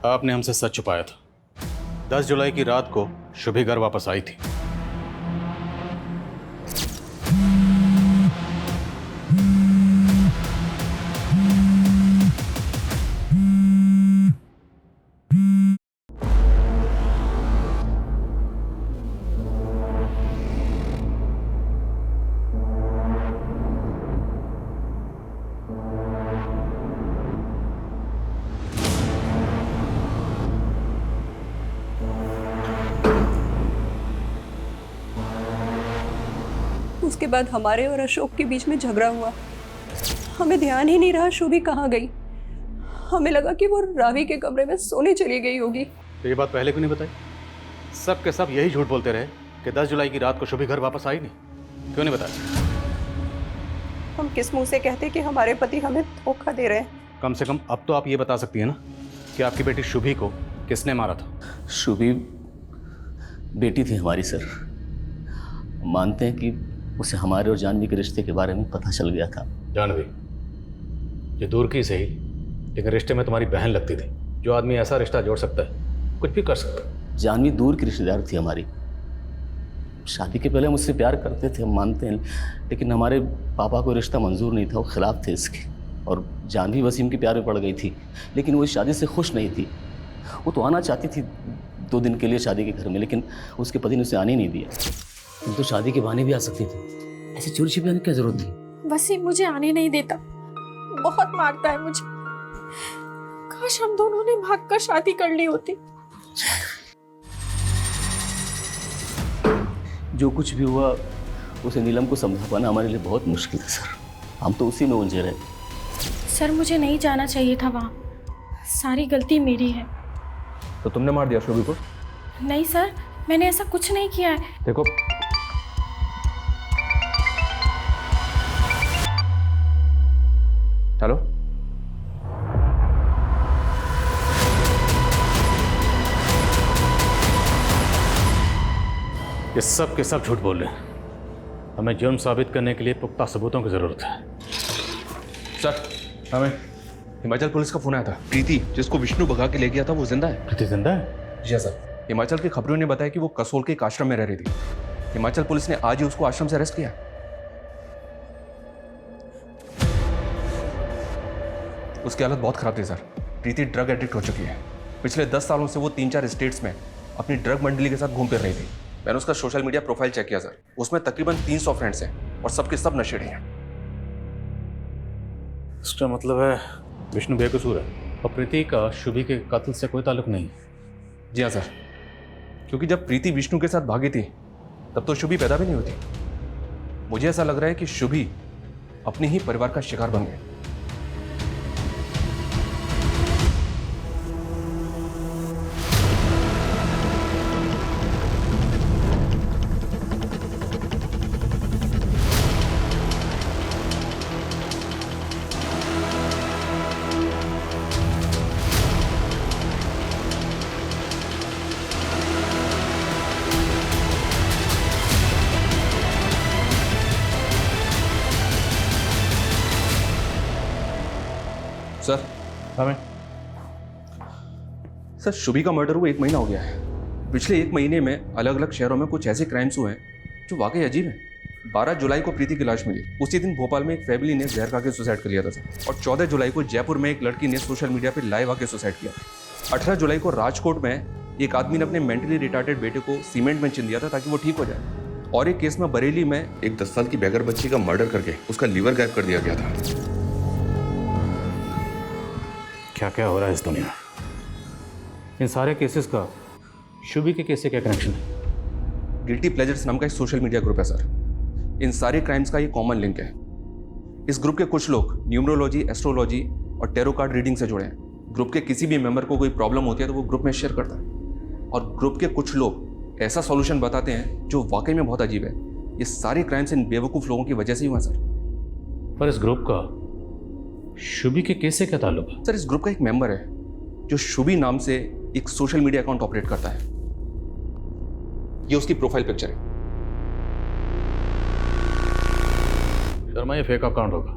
आपने हमसे सच छुपाया था। 10 जुलाई की रात को शुभी घर वापस आई थी। उसके बाद हमारे और अशोक के बीच में झगड़ा हुआ। हमें ध्यान ही नहीं रहा शुभी कहाँ गई। हमें लगा कि वो रावी के कमरे में सोने चली गई होगी। तो ये बात पहले क्यों नहीं बताई? सब के सब यही झूठ बोलते रहे कि 10 जुलाई की रात को शुभी घर वापस आई नहीं। क्यों नहीं बताया? हम किस मुंह से कहते कि हमारे पति हमें धोखा दे रहे हैं? कम से कम अब तो आप ये बता सकती है ना कि आपकी बेटी शुभी को किसने मारा था? शुभी बेटी थी हमारी सर। मानते हैं कि उसे हमारे और जानवी के रिश्ते के बारे में पता चल गया था। जानवी, ये दूर की सही, लेकिन रिश्ते में तुम्हारी बहन लगती थी। जो आदमी ऐसा रिश्ता जोड़ सकता है कुछ भी कर सकता है। जानवी दूर की रिश्तेदार थी हमारी। शादी के पहले मुझसे प्यार करते थे, हम मानते हैं, लेकिन हमारे पापा को रिश्ता मंजूर नहीं था, वो खिलाफ थे इसके। और जानवी वसीम के प्यार में पड़ गई थी, लेकिन वो इस शादी से खुश नहीं थी। वो तो आना चाहती थी 2 दिन के लिए शादी के घर में, लेकिन उसके पति ने उसे आने नहीं दिया। तो शादी के बहाने भी आ सकती थी, ऐसे चोरी छिपे आने की क्या जरूरत थी? वसीम मुझे आने नहीं देता, बहुत मारता है मुझे। काश हम दोनों ने भागकर शादी कर ली होती। जो कुछ भी हुआ उसे नीलम को समझा पाना हमारे लिए बहुत मुश्किल था सर। हम तो उसी में उलझे रहे। सर मुझे नहीं जाना चाहिए था वहाँ, सारी गलती मेरी है। तो तुमने मार दिया शुभी को? नहीं सर, मैंने ऐसा कुछ नहीं किया है। देखो, हेलो, ये सब के सब झूठ बोल रहे हैं। हमें जुर्म साबित करने के लिए पुख्ता सबूतों की जरूरत है। सर, हमें हिमाचल पुलिस का फोन आया था। प्रीति जिसको विष्णु भगा के ले गया था वो जिंदा है। प्रीति जिंदा है? जी सर। हिमाचल की खबरों ने बताया कि वो कसोल के एक आश्रम में रह रही थी। हिमाचल पुलिस ने आज ही उसको आश्रम से अरेस्ट किया। उसकी हालत बहुत खराब थी सर। प्रीति ड्रग एडिक्ट हो चुकी है। पिछले 10 सालों से वो 3-4 स्टेट्स में अपनी ड्रग मंडली के साथ घूम फिर रही थी। मैंने उसका सोशल मीडिया प्रोफाइल चेक किया सर, उसमें तकरीबन 300 फ्रेंड्स हैं और सबके सब नशेड़ी हैं। इसका मतलब है विष्णु बेकसूर है और प्रीति का शुभी के कत्ल से कोई ताल्लुक नहीं? जी हाँ सर, क्योंकि जब प्रीति विष्णु के साथ भागी थी तब तो शुभी पैदा भी नहीं होती। मुझे ऐसा लग रहा है कि शुभी अपने ही परिवार का शिकार बन गई। सर, हमें सर शुभी का मर्डर हुआ 1 महीना हो गया है। पिछले 1 महीने में अलग अलग शहरों में कुछ ऐसे क्राइम्स हुए हैं जो वाकई अजीब हैं। 12 जुलाई को प्रीति की लाश मिली। उसी दिन भोपाल में एक फैमिली ने जहर खा के सुसाइड कर लिया था सर। और 14 जुलाई को जयपुर में एक लड़की ने सोशल मीडिया पर लाइव आके सुसाइड किया। 18 जुलाई को राजकोट में एक आदमी ने अपने मेंटली रिटार्डेड बेटे को सीमेंट में चिन दिया था ताकि वो ठीक हो जाए। और एक केस में बरेली में एक 10 साल की बेगर बच्ची का मर्डर करके उसका लीवर गायब कर दिया गया था। क्या क्या हो रहा है इस दुनिया? इन सारे केसेस का शुभी के केस से क्या कनेक्शन है? गिल्टी प्लेजर्स नाम का एक सोशल मीडिया ग्रुप है सर। इन सारे क्राइम्स का ये कॉमन लिंक है। इस ग्रुप के कुछ लोग न्यूमरोलॉजी, एस्ट्रोलॉजी और टेरो कार्ड रीडिंग से जुड़े हैं। ग्रुप के किसी भी मेंबर को कोई प्रॉब्लम होती है तो वो ग्रुप में शेयर करता है। और ग्रुप के कुछ लोग ऐसा सॉल्यूशन बताते हैं जो वाकई में बहुत अजीब है। ये सारे क्राइम्स इन बेवकूफ़ लोगों की वजह से ही हुआ सर। पर इस ग्रुप का शुभी के केस से क्या ताल्लुक है? सर, इस ग्रुप का एक मेंबर है जो शुभी नाम से एक सोशल मीडिया अकाउंट ऑपरेट करता है। ये उसकी प्रोफाइल पिक्चर है। शर्मा, ये फेक अकाउंट होगा।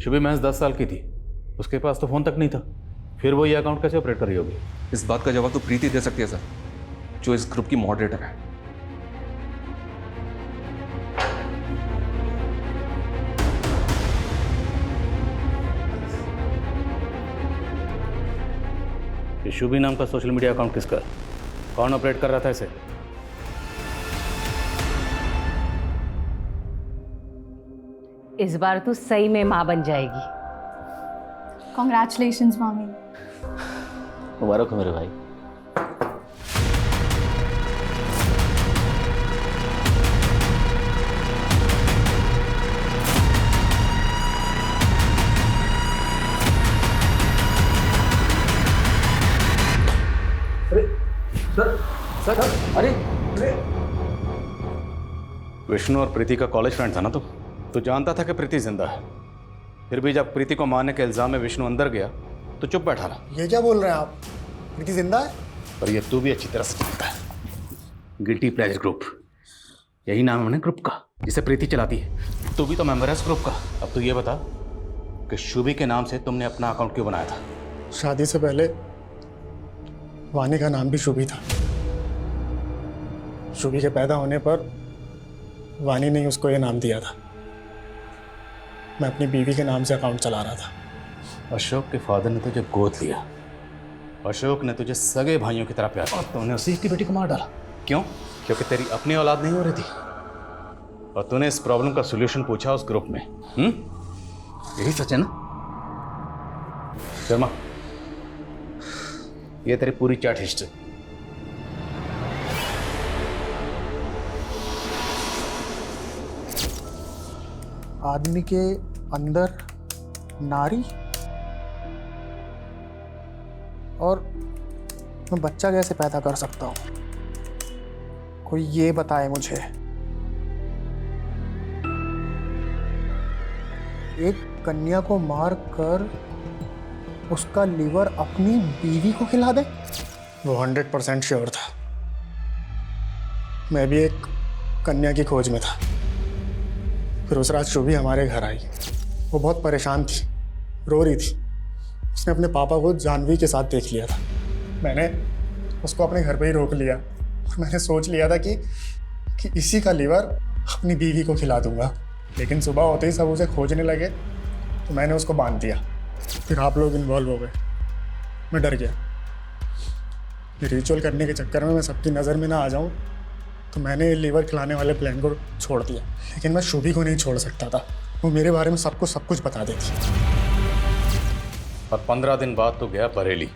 शुभी महज 10 साल की थी, उसके पास तो फोन तक नहीं था। फिर वो ये अकाउंट कैसे ऑपरेट कर रही होगी? इस बात का जवाब तो प्रीति दे सकती है सर, जो इस ग्रुप की मॉडरेटर है। ये शुभी नाम का सोशल मीडिया अकाउंट किसका? कौन ऑपरेट कर रहा था इसे? इस बार तू सही में माँ बन जाएगी। कॉन्ग्रेचुलेशंस मामी। मुबारक हो मेरे भाई। सर अरे विष्णु और प्रीति का कॉलेज फ्रेंड था ना तो जानता था कि प्रीति जिंदा है। फिर भी जब प्रीति को मारने के इल्जाम में विष्णु अंदर गया तो चुप बैठा रहा। ये क्या बोल रहे हैं आप? प्रीति जिंदा है? पर ये तू भी अच्छी तरह से जानता है। गिल्टी प्लेजर ग्रुप, यही नाम है ना ग्रुप का जिसे प्रीति चलाती है। तू भी तो मेंबर है इस ग्रुप का। अब तू ये बता कि शुभी के नाम से तुमने अपना अकाउंट क्यों बनाया था? शादी से पहले वानी का नाम भी शुभी था। शुभी के पैदा होने पर वानी ने उसको ये नाम दिया था। मैं अपनी बीवी के नाम से अकाउंट चला रहा था। अशोक के फादर ने तुझे गोद लिया। अशोक ने तुझे सगे भाइयों की तरह प्यार किया। तूने उसी की बेटी को मार डाला। क्यों? क्योंकि तेरी अपनी औलाद नहीं हो रही थी और तूने इस प्रॉब्लम का सॉल्यूशन पूछा उस ग्रुप में। यही सच है ना? शर्मा, ये तेरी पूरी चैट हिस्ट्री। आदमी के अंदर नारी और मैं बच्चा कैसे पैदा कर सकता हूँ? कोई ये बताए मुझे। एक कन्या को मार कर उसका लीवर अपनी बीवी को खिला दे? वो 100% श्योर था। मैं भी एक कन्या की खोज में था। फिर उस रात शुभी हमारे घर आई। वो बहुत परेशान थी, रो रही थी। उसने अपने पापा को जानवी के साथ देख लिया था। मैंने उसको अपने घर पे ही रोक लिया और मैंने सोच लिया था कि इसी का लीवर अपनी बीवी को खिला दूंगा। लेकिन सुबह होते ही सब उसे खोजने लगे तो मैंने उसको बांध दिया। फिर आप लोग इन्वॉल्व हो गए। मैं डर गया। रिचुअल करने के चक्कर में मैं सबकी नज़र में ना आ जाऊं तो मैंने लीवर खिलाने वाले प्लान को छोड़ दिया। लेकिन मैं शुभी को नहीं छोड़ सकता था। वो मेरे बारे में सबको सब कुछ बता देती। और 15 दिन बाद तो गया बरेली।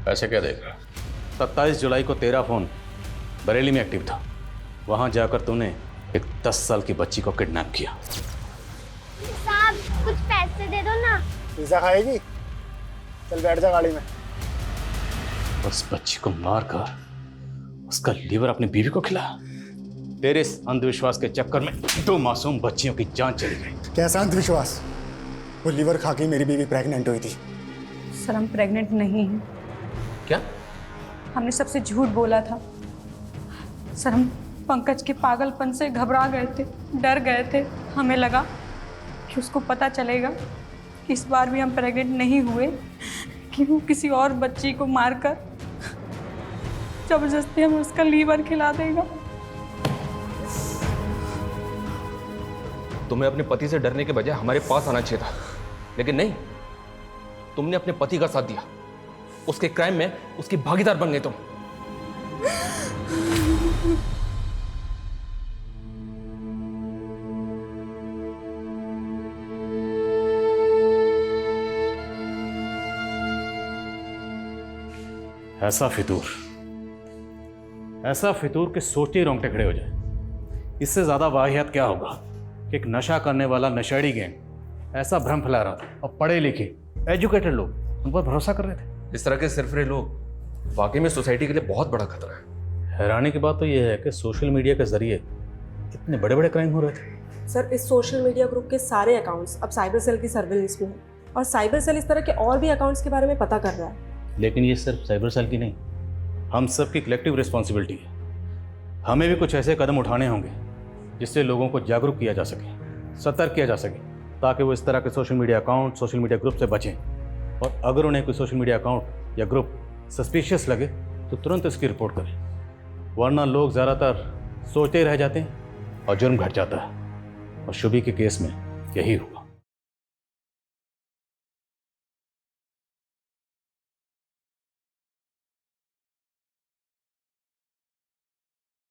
ऐसे क्या देख रहा? 27 जुलाई को तेरा फोन बरेली में एक्टिव था। वहां जाकर तूने एक 10 साल की बच्ची को किडनैप किया। साहब कुछ पैसे दे दो ना। पिज़्ज़ा खाएगी? चल बैठ जा गाड़ी में। उस बच्ची को मारकर उसका लीवर अपनी बीवी को खिला। तेरे इस अंधविश्वास के चक्कर में 2 मासूम बच्चियों की जान चली गई। कैसा अंधविश्वास? वो लीवर खा के मेरी बीवी प्रेग्नेंट हुई थी। सर हम प्रेग्नेंट नहीं हैं। क्या? हमने सबसे झूठ बोला था सर। हम पंकज के पागलपन से घबरा गए थे, डर गए थे। हमें लगा कि उसको पता चलेगा कि इस बार भी हम प्रेग्नेंट नहीं हुए, कि वो किसी और बच्ची को मारकर जबरदस्ती हमें उसका लीवर खिला देगा। तुम्हें अपने पति से डरने के बजाय हमारे पास आना चाहिए था, लेकिन नहीं, तुमने अपने पति का साथ दिया। उसके क्राइम में उसकी भागीदार बन गए तुम। ऐसा फितूर के सोचते ही रोंगटे खड़े हो जाए। इससे ज्यादा वाहियात क्या होगा कि एक नशा करने वाला नशेड़ी गैंग ऐसा भ्रम फैला रहा था और पढ़े लिखे एजुकेटेड लोग उन पर भरोसा कर रहे थे। इस तरह के सिरफिरे लोग वाकई में सोसाइटी के लिए बहुत बड़ा खतरा है। हैरानी की बात तो यह है कि सोशल मीडिया के जरिए कितने बड़े बड़े क्राइम हो रहे थे। सर इस सोशल मीडिया ग्रुप के सारे अकाउंट्स अब साइबर सेल की सर्विलेंस में हैं और साइबर सेल इस तरह के और भी अकाउंट्स के बारे में पता कर रहा है। लेकिन ये सिर्फ साइबर सेल की नहीं, हम सब की कलेक्टिव रिस्पॉन्सिबिलिटी है। हमें भी कुछ ऐसे कदम उठाने होंगे जिससे लोगों को जागरूक किया जा सके, सतर्क किया जा सके, ताकि वो इस तरह के social media account, social media group से बचें। और अगर उन्हें कोई सोशल मीडिया अकाउंट या ग्रुप सस्पिशियस लगे तो तुरंत इसकी रिपोर्ट करें, वरना लोग ज़्यादातर सोचते ही रह जाते हैं और जुर्म घट जाता है। और शुभी के केस में यही हुआ।